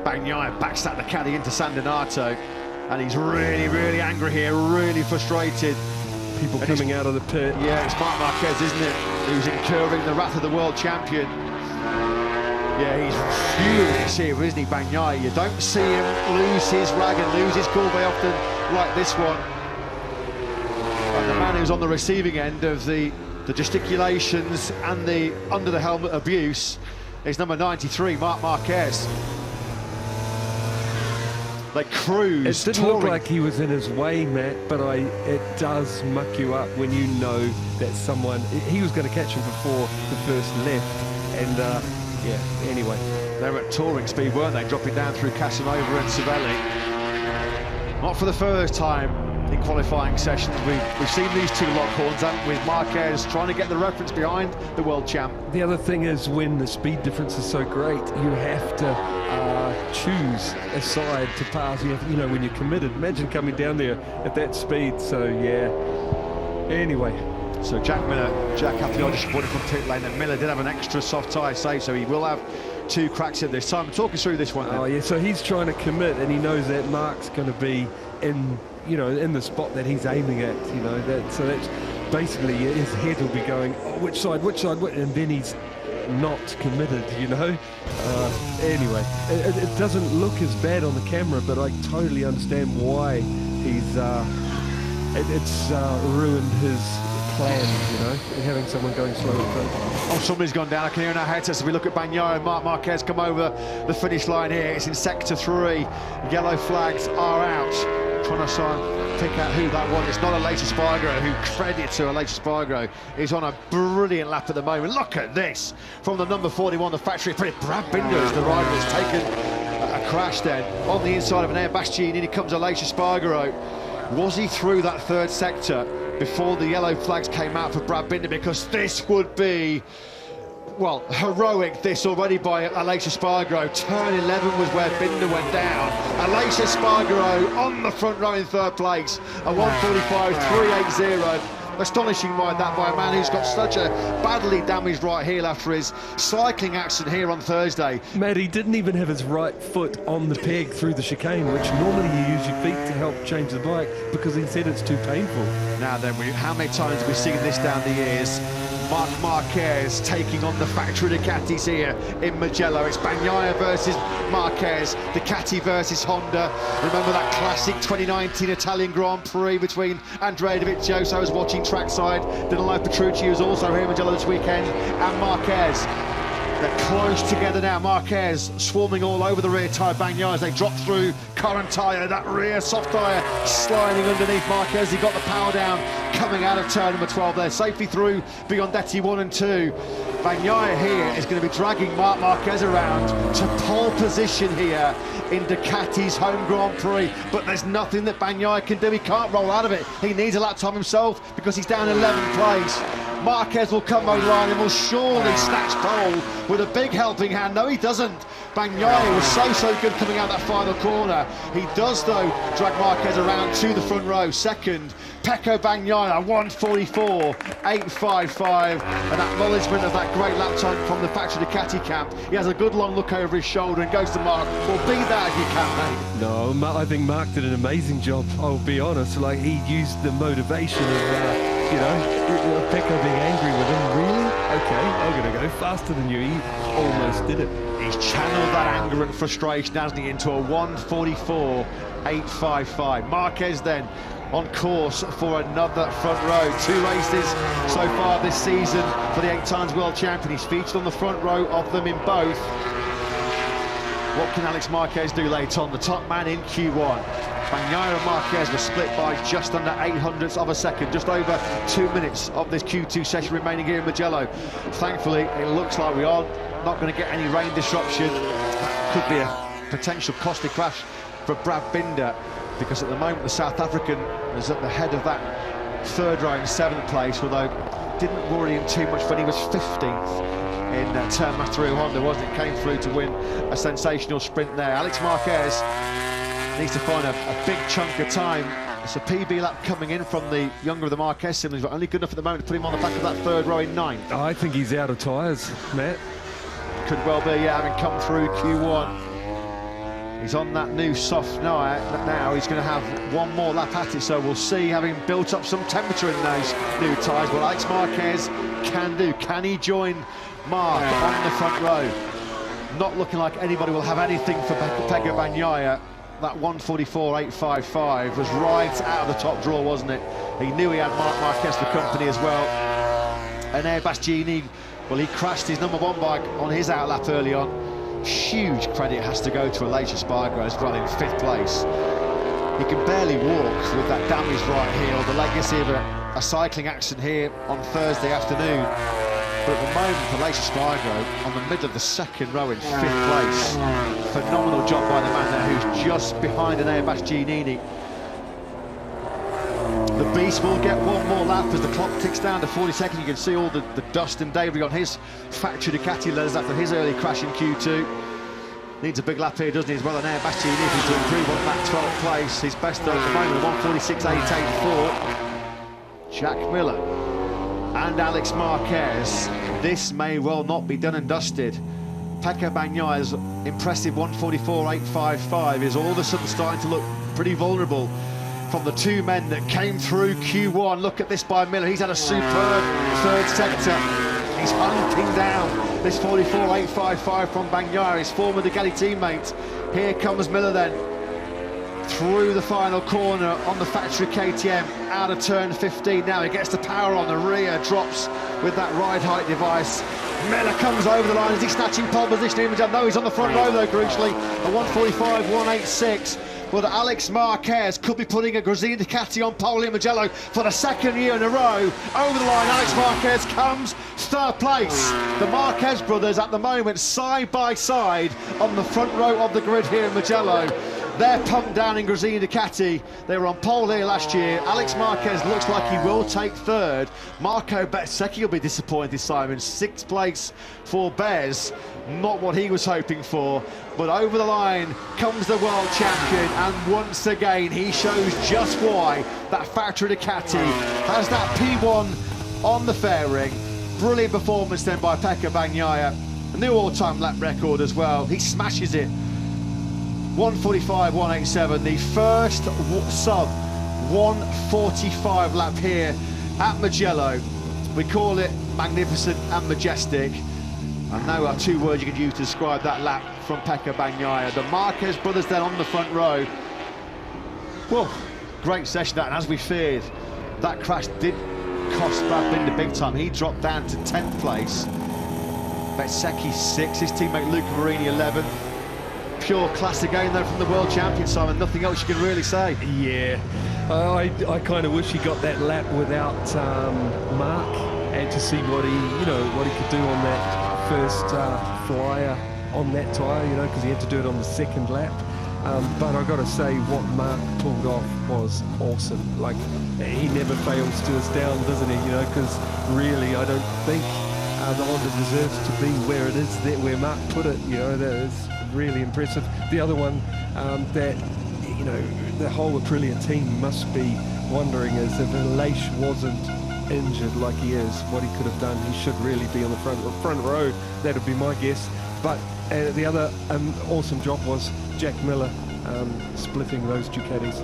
Bagnaia backs out the caddy into San Donato, and he's really angry here, really frustrated. People coming out of the pit. Yeah, it's Marquez, isn't it, who's incurring the wrath of the world champion. Yeah, he's furious here, isn't he, Bagnaia? You don't see him lose his rag and lose his cool very often like this one. And the man who's on the receiving end of the gesticulations and the under-the-helmet abuse is number 93, Marquez. They cruise. It didn't look like he was in his way, Matt, but it does muck you up when you know that someone... He was going to catch him before the first left, and yeah, anyway. They were at touring speed, weren't they? Dropping down through Casanova and Savelli. Not for the first time in qualifying sessions. We've seen these two lock horns, haven't we, with Marquez trying to get the reference behind the world champ. The other thing is, when the speed difference is so great, you have to choose a side to pass. You know, when you're committed. Imagine coming down there at that speed. So yeah. Anyway. So Jack Caprioli just reported from pit lane that Miller did have an extra soft tyre save, so he will have 2 cracks at this time. Talk us through this one then. Oh yeah, so he's trying to commit, and he knows that Mark's going to be in, you know, in the spot that he's aiming at. You know, so that's basically his head will be going, oh, which side, and then he's not committed. You know. Anyway, it doesn't look as bad on the camera, but I totally understand why he's it's ruined his plan, you know, having someone going slow in front. Oh, somebody's gone down. I can hear in our headsets as we look at Bagnaia and Marquez come over the finish line here. It's in sector 3. Yellow flags are out. Trying to pick out who that was. It's not Aleix Espargaro, who credit to Aleix Espargaro is on a brilliant lap at the moment. Look at this from the number 41, the factory. Brad Binder is the rider that's taken a crash then on the inside of an Air Bastian. In comes Aleix Espargaro. Was he through that 3rd sector before the yellow flags came out for Brad Binder? Because this would be, well, heroic this already by Aleix Espargaro. Turn 11 was where Binder went down. Aleix Espargaro on the front row in 3rd place. A 1:45.380. Astonishing ride that by a man who's got such a badly damaged right heel after his cycling accident here on Thursday. Matt, he didn't even have his right foot on the peg through the chicane, which normally you use your feet to help change the bike, because he said it's too painful. Now then, how many times have we seen this down the years? Marquez taking on the factory Ducatis here in Mugello. It's Bagnaia versus Marquez, Ducati versus Honda. Remember that classic 2019 Italian Grand Prix between Andrea Dovizioso, I was watching trackside. Danilo Petrucci was also here in Mugello this weekend, and Marquez. They're close together now. Marquez swarming all over the rear tyre. Bagnaia as they drop through current tyre. That rear soft tyre sliding underneath Marquez. He got the power down coming out of turn number 12 there. Safely through Biondetti 1 and 2. Bagnaia here is going to be dragging Marquez around to pole position here in Ducati's home Grand Prix. But there's nothing that Bagnaia can do. He can't roll out of it. He needs a lap time himself because he's down 11th place. Marquez will come over the line and will surely snatch pole with a big helping hand. No, he doesn't. Bagnaia was so good coming out that final corner. He does, though, drag Marquez around to the front row. Second, Pecco Bagnaia, 1:44.855. An acknowledgement of that great lap time from the factory Ducati camp. He has a good long look over his shoulder and goes to Mark. Well, be that as you can, mate. No, I think Mark did an amazing job, I'll be honest. Like, he used the motivation of, you know, Pecco being angry with him. Really? Okay, I'm going to go faster than you. He almost did it. He's channeled that anger and frustration, hasn't he, into a 1:44.855. Marquez then on course for another front row. 2 races so far this season for the 8-times world champion. He's featured on the front row of them in both. What can Alex Marquez do later on? The top man in Q1. Bagnaia and Marquez were split by just under 0.08 of a second, just over 2 minutes of this Q2 session remaining here in Mugello. Thankfully, it looks like we are not going to get any rain disruption. That could be a potential costly crash for Brad Binder, because at the moment the South African is at the head of that 3rd row in 7th place, although didn't worry him too much when he was 15th in turn through Honda, wasn't it? Came through to win a sensational sprint there. Alex Marquez needs to find a big chunk of time. It's a PB lap coming in from the younger of the Marquez siblings, but only good enough at the moment to put him on the back of that 3rd row in 9th. I think he's out of tyres, Matt. Could well be, yeah, having come through Q1. He's on that new soft now. He's going to have one more lap at it, so we'll see, having built up some temperature in those new tyres, what Alex Marquez can do. Can he join Mark on the front row? Not looking like anybody will have anything for Pecco Bagnaia. That 1:44.855 was right out of the top draw, wasn't it? He knew he had Marc Marquez for company as well. And Bastianini, well, he crashed his #1 bike on his outlap early on. Huge credit has to go to Aleix Espargaro as well in 5th place. He can barely walk with that damaged right heel, the legacy of a cycling accident here on Thursday afternoon. But at the moment, Aleix Espargaro on the middle of the 2nd row in 5th place. Phenomenal job by the man there who's just behind Bastianini. The Beast will get one more lap as the clock ticks down to 40 seconds. You can see all the dust and debris on his factory Ducati leathers after his early crash in Q2. Needs a big lap here, doesn't he, as well, and Bastianini to improve on that 12th place. His best though at the moment, 1:46.884. Jack Miller and Alex Marquez. This may well not be done and dusted. Pecco Bagnaia's impressive 1:44.855 is all of a sudden starting to look pretty vulnerable from the two men that came through Q1. Look at this by Miller. He's had a superb 3rd sector. He's hunting down this 44.855 from Bagnaia, his former Ducati teammate. Here comes Miller then, through the final corner on the factory KTM, out of turn 15. Now he gets the power on, the rear drops with that ride height device. Miller comes over the line. Is he snatching pole position? No, he's on the front row though, crucially. A 1:45.186. Well, Alex Marquez could be putting a Gresini Ducati on pole in Mugello for the 2nd year in a row. Over the line, Alex Marquez comes 3rd place. The Marquez brothers at the moment side by side on the front row of the grid here in Mugello. They're pumped down in Gresini Ducati. They were on pole here last year. Alex Marquez looks like he will take 3rd. Marco Bezzecchi will be disappointed, Simon. 6th place for Bez. Not what he was hoping for. But over the line comes the world champion, and once again he shows just why that factory Ducati has that P1 on the fairing. Brilliant performance then by Pecco Bagnaia. A new all-time lap record as well. He smashes it. 1:45.187, the first sub 1:45 lap here at Mugello. We call it magnificent and majestic. And now our 2 words you can use to describe that lap from Pecco Bagnaia. The Marquez brothers then on the front row. Well, great session that, and as we feared, that crash did cost Brad Binder big time. He dropped down to 10th place. Bezzecchi 6th, his teammate Luca Marini 11th. Pure class again though from the world champion, Simon. Nothing else you can really say. Yeah, I kind of wish he got that lap without Mark, and to see what he could do on that first flyer on that tyre, because he had to do it on the 2nd lap. But I've got to say, what Mark pulled off was awesome. Like, he never fails to astound, doesn't he? Because really, I don't think the Honda deserves to be where it is, where Mark put it. That is really impressive. The other one that, the whole Aprilia team must be wondering is if Aleix wasn't injured like he is, what he could have done. He should really be on the front row. That would be my guess. But the other awesome job was Jack Miller splitting those Ducatis.